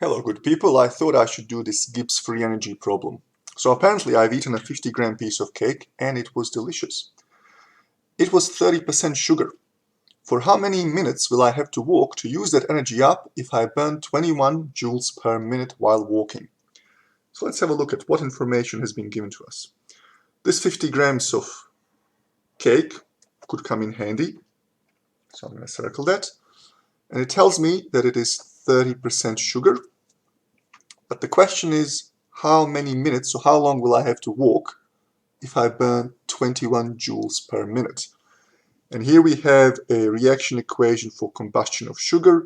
Hello good people, I thought I should do this Gibbs free energy problem. So apparently I've eaten a 50-gram piece of cake and it was delicious. It was 30% sugar. For how many minutes will I have to walk to use that energy up if I burn 21 joules per minute while walking? So let's have a look at what information has been given to us. This 50 grams of cake could come in handy. So I'm going to circle that. And it tells me that it is 30% sugar. But the question is, how many minutes, so how long will I have to walk if I burn 21 joules per minute? And here we have a reaction equation for combustion of sugar,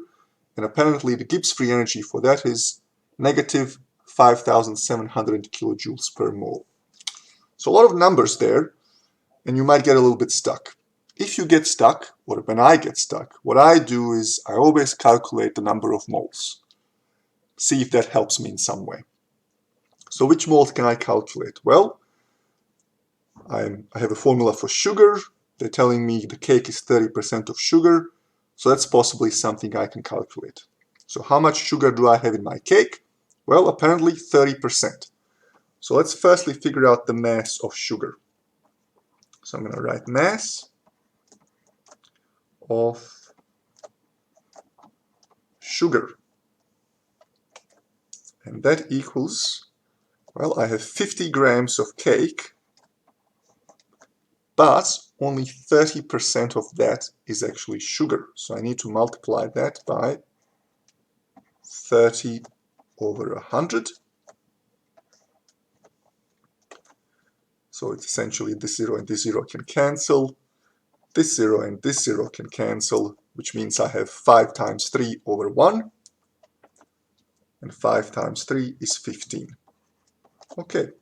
and apparently the Gibbs free energy for that is negative 5,700 kilojoules per mole. So a lot of numbers there, and you might get a little bit stuck. If you get stuck, or when I get stuck, what I do is I always calculate the number of moles. See if that helps me in some way. So which moles can I calculate? Well, I have a formula for sugar. They're telling me the cake is 30% of sugar, so that's possibly something I can calculate. So how much sugar do I have in my cake? Well, apparently 30%. So let's firstly figure out the mass of sugar. So I'm going to write mass of sugar. And that equals, well, I have 50 grams of cake, but only 30% of that is actually sugar. So I need to multiply that by 30 over 100. So it's essentially this 0 and this 0 can cancel. This 0 and this 0 can cancel, which means I have 5 times 3 over 1. And 5 times 3 is 15. Okay,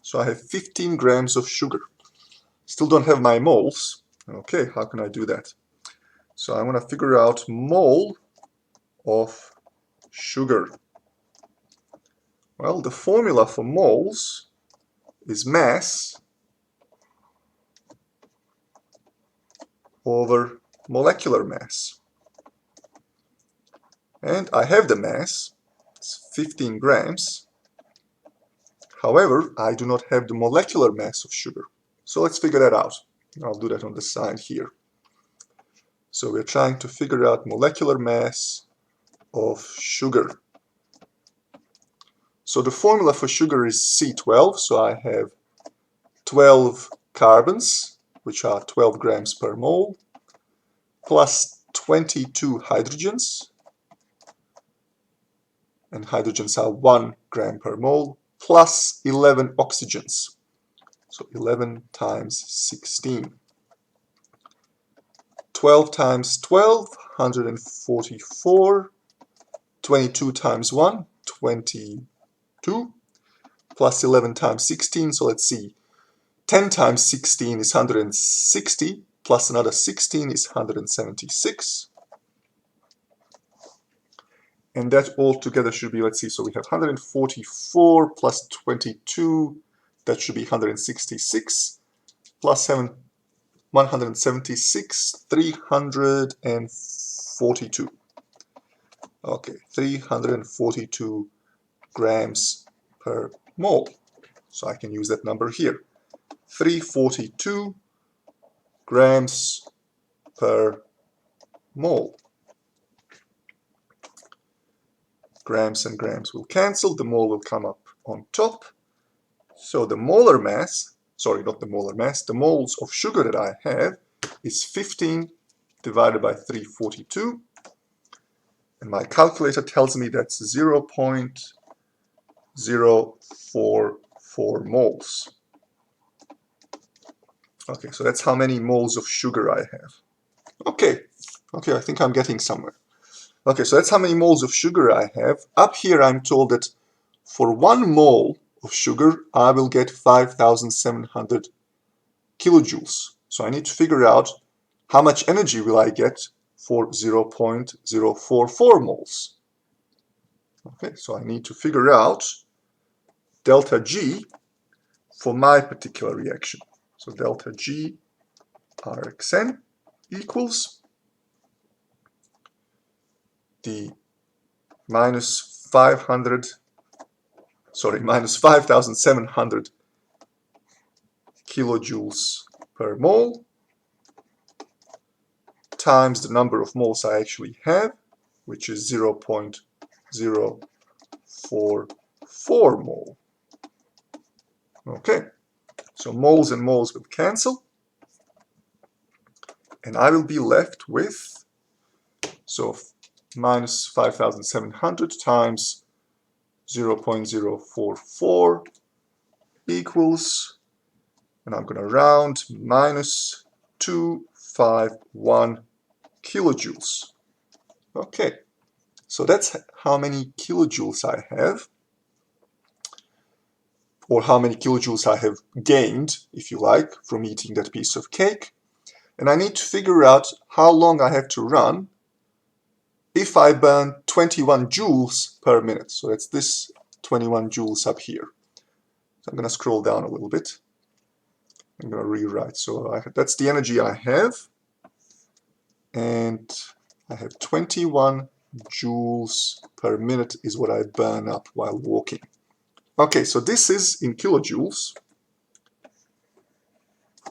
so I have 15 grams of sugar. Still don't have my moles. Okay, how can I do that? So I want to figure out mole of sugar. Well, the formula for moles is mass over molecular mass. And I have the mass, it's 15 grams. However, I do not have the molecular mass of sugar. So let's figure that out. I'll do that on the side here. So we're trying to figure out molecular mass of sugar. So the formula for sugar is C12, so I have 12 carbons, which are 12 grams per mole, plus 22 hydrogens, and hydrogens are 1 gram per mole, plus 11 oxygens. So 11 times 16. 12 times 12, 144. 22 times 1, 22. Plus 11 times 16, so let's see. 10 times 16 is 160, plus another 16 is 176. And that all together should be, let's see, so we have 144 plus 22, that should be 166, plus 7, 176, 342. Okay, 342 grams per mole. So I can use that number here. 342 grams per mole. Grams and grams will cancel, the mole will come up on top. So the molar mass, sorry, not the molar mass, the moles of sugar that I have is 15 divided by 342. And my calculator tells me that's 0.044 moles. Okay, so that's how many moles of sugar I have. Okay, I think I'm getting somewhere. Okay, so that's how many moles of sugar I have. Up here I'm told that for 1 mole of sugar I will get 5,700 kilojoules. So I need to figure out how much energy will I get for 0.044 moles. Okay, so I need to figure out delta G for my particular reaction. So delta G Rxn equals the minus 5,700 kilojoules per mole times the number of moles I actually have, which is 0.044 mole. Okay, so moles and moles will cancel, and I will be left with, so minus 5,700 times 0.044 equals, and I'm going to round, minus 251 kilojoules. Okay, so that's how many kilojoules I have, or how many kilojoules I have gained, if you like, from eating that piece of cake. And I need to figure out how long I have to run if I burn 21 joules per minute. So that's this 21 joules up here. So I'm going to scroll down a little bit. I'm going to rewrite. So that's the energy I have. And I have 21 joules per minute is what I burn up while walking. Okay, so this is in kilojoules.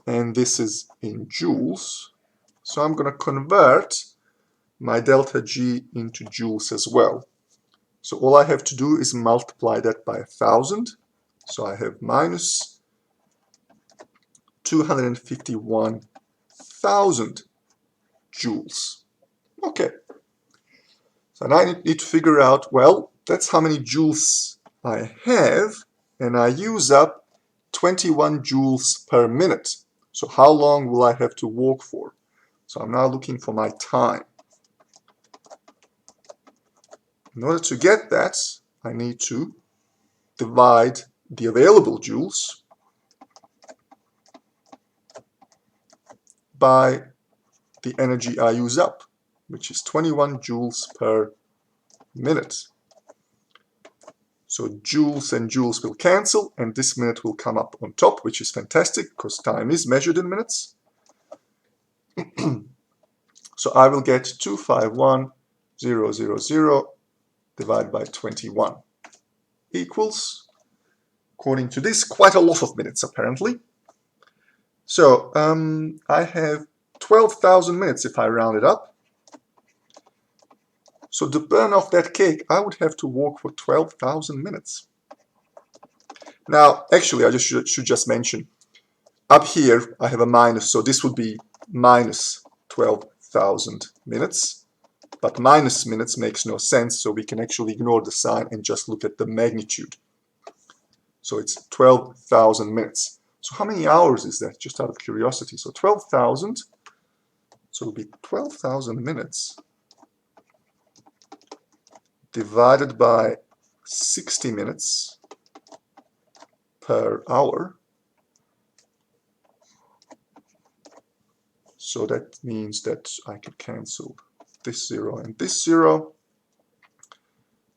And this is in joules. So I'm going to convert my delta G into joules as well. So all I have to do is multiply that by 1,000. So I have minus 251,000 joules. Okay. So now I need to figure out, well, that's how many joules I have, and I use up 21 joules per minute. So how long will I have to walk for? So I'm now looking for my time. In order to get that, I need to divide the available joules by the energy I use up, which is 21 joules per minute. So joules and joules will cancel, and this minute will come up on top, which is fantastic because time is measured in minutes. So I will get 251,000 divided by 21 equals, according to this, quite a lot of minutes apparently. So I have 12,000 minutes if I round it up. So to burn off that cake, I would have to walk for 12,000 minutes. Now, actually, I should just mention, up here I have a minus, so this would be minus 12,000 minutes. But minus minutes makes no sense, so we can actually ignore the sign and just look at the magnitude. So it's 12,000 minutes. So how many hours is that, just out of curiosity? So 12,000, so it will be 12,000 minutes divided by 60 minutes per hour. So that means that I can cancel this 0 and this 0.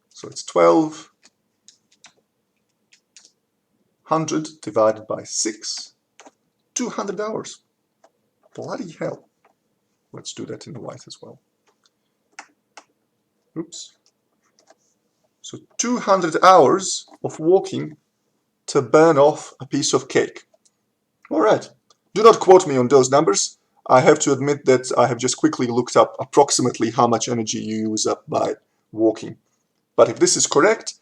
So it's 1200 divided by 6, 200 hours. Bloody hell. Let's do that in white as well. Oops. So 200 hours of walking to burn off a piece of cake. All right. Do not quote me on those numbers. I have to admit that I have just quickly looked up approximately how much energy you use up by walking. But if this is correct,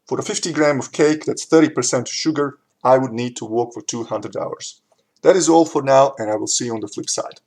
for a 50 gram of cake, that's 30% sugar, I would need to walk for 200 hours. That is all for now, and I will see you on the flip side.